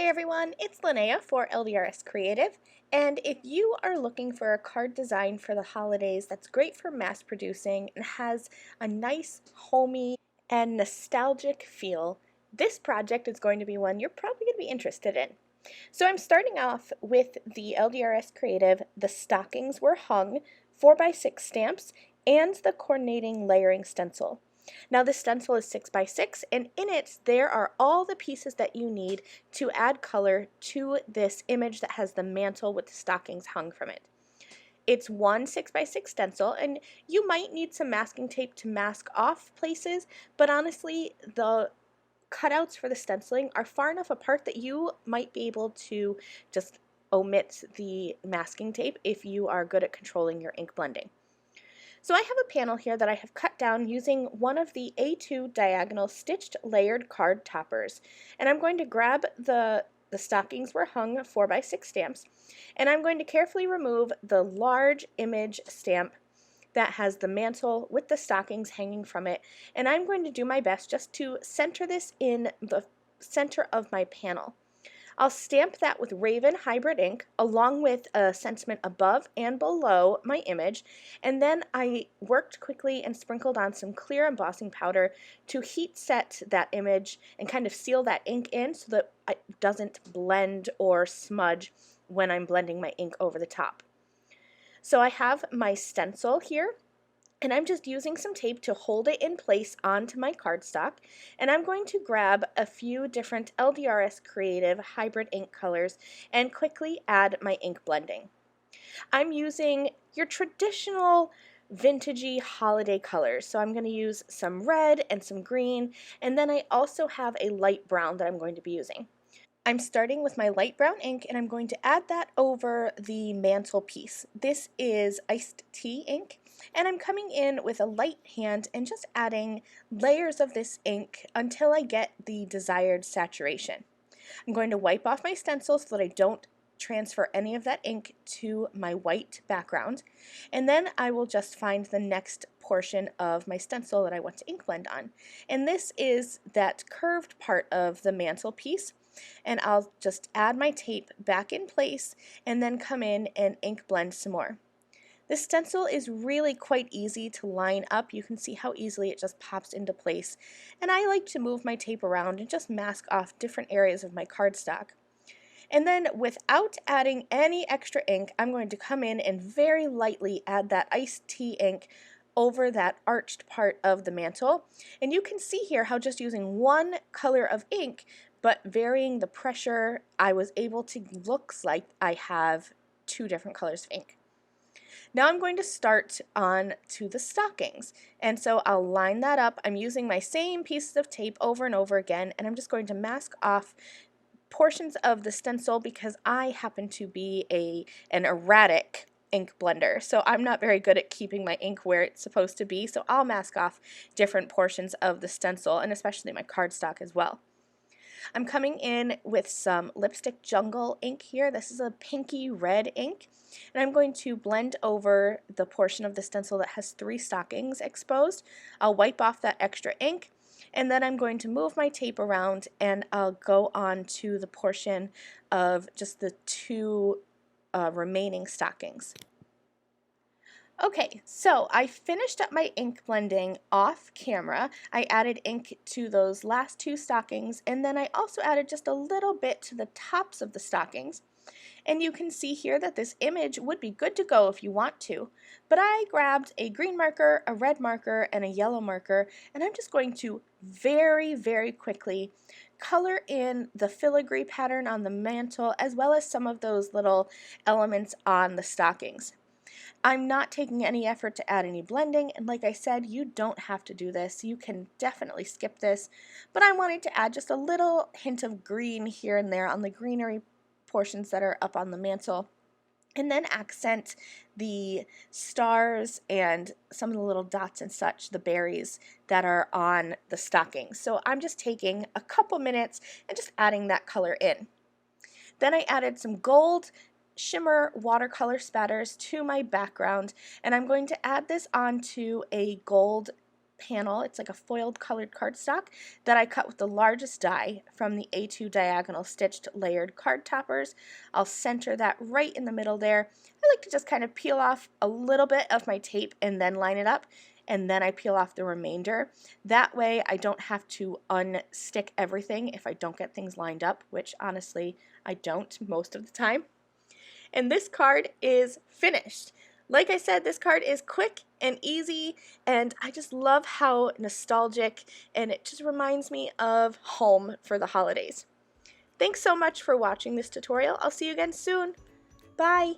Hey everyone, it's Linnea for LDRS Creative, and if you are looking for a card design for the holidays that's great for mass producing and has a nice, homey, and nostalgic feel, this project is going to be one you're probably going to be interested in. So I'm starting off with the LDRS Creative, the Stockings Were Hung 4x6 stamps, and the coordinating layering stencil. Now this stencil is 6x6, and in it there are all the pieces that you need to add color to this image that has the mantle with the stockings hung from it. It's one 6x6 stencil, and you might need some masking tape to mask off places, but honestly the cutouts for the stenciling are far enough apart that you might be able to just omit the masking tape if you are good at controlling your ink blending. So I have a panel here that I have cut down using one of the A2 diagonal stitched layered card toppers. And I'm going to grab the stockings were hung 4x6 stamps, and I'm going to carefully remove the large image stamp that has the mantle with the stockings hanging from it, and I'm going to do my best just to center this in the center of my panel. I'll stamp that with Raven Hybrid ink along with a sentiment above and below my image, and then I worked quickly and sprinkled on some clear embossing powder to heat set that image and kind of seal that ink in so that it doesn't blend or smudge when I'm blending my ink over the top. So I have my stencil here, and I'm just using some tape to hold it in place onto my cardstock, and I'm going to grab a few different LDRS Creative hybrid ink colors and quickly add my ink blending. I'm using your traditional vintagey holiday colors, so I'm going to use some red and some green, and then I also have a light brown that I'm going to be using. I'm starting with my light brown ink, and I'm going to add that over the mantle piece. This is iced tea ink, and I'm coming in with a light hand and just adding layers of this ink until I get the desired saturation. I'm going to wipe off my stencil so that I don't transfer any of that ink to my white background, and then I will just find the next portion of my stencil that I want to ink blend on. And this is that curved part of the mantle piece, and I'll just add my tape back in place and then come in and ink blend some more. This stencil is really quite easy to line up. You can see how easily it just pops into place, and I like to move my tape around and just mask off different areas of my cardstock. And then without adding any extra ink, I'm going to come in and very lightly add that iced tea ink over that arched part of the mantle. And you can see here how just using one color of ink but varying the pressure, I was able to looks like I have two different colors of ink. Now I'm going to start on to the stockings, and so I'll line that up. I'm using my same pieces of tape over and over again, and I'm just going to mask off portions of the stencil because I happen to be an erratic ink blender, so I'm not very good at keeping my ink where it's supposed to be, so I'll mask off different portions of the stencil, and especially my cardstock as well. I'm coming in with some Lipstick Jungle ink here. This is a pinky red ink, and I'm going to blend over the portion of the stencil that has 3 stockings exposed. I'll wipe off that extra ink, and then I'm going to move my tape around, and I'll go on to the portion of just the 2 remaining stockings. Okay, so I finished up my ink blending off camera. I added ink to those last 2 stockings, and then I also added just a little bit to the tops of the stockings. And you can see here that this image would be good to go if you want to, but I grabbed a green marker, a red marker, and a yellow marker, and I'm just going to very, very quickly color in the filigree pattern on the mantle as well as some of those little elements on the stockings. I'm not taking any effort to add any blending, and like I said, you don't have to do this. You can definitely skip this, but I wanted to add just a little hint of green here and there on the greenery portions that are up on the mantle, and then accent the stars and some of the little dots and such, the berries that are on the stockings. So I'm just taking a couple minutes and just adding that color in. Then I added some gold shimmer watercolor spatters to my background, and I'm going to add this onto a gold panel. It's like a foiled colored cardstock that I cut with the largest die from the A2 diagonal stitched layered card toppers. I'll center that right in the middle there. I like to just kind of peel off a little bit of my tape and then line it up, and then I peel off the remainder. That way I don't have to unstick everything if I don't get things lined up, which honestly I don't most of the time. And this card is finished. Like I said, this card is quick and easy, and I just love how nostalgic, and it just reminds me of home for the holidays. Thanks so much for watching this tutorial. I'll see you again soon. Bye!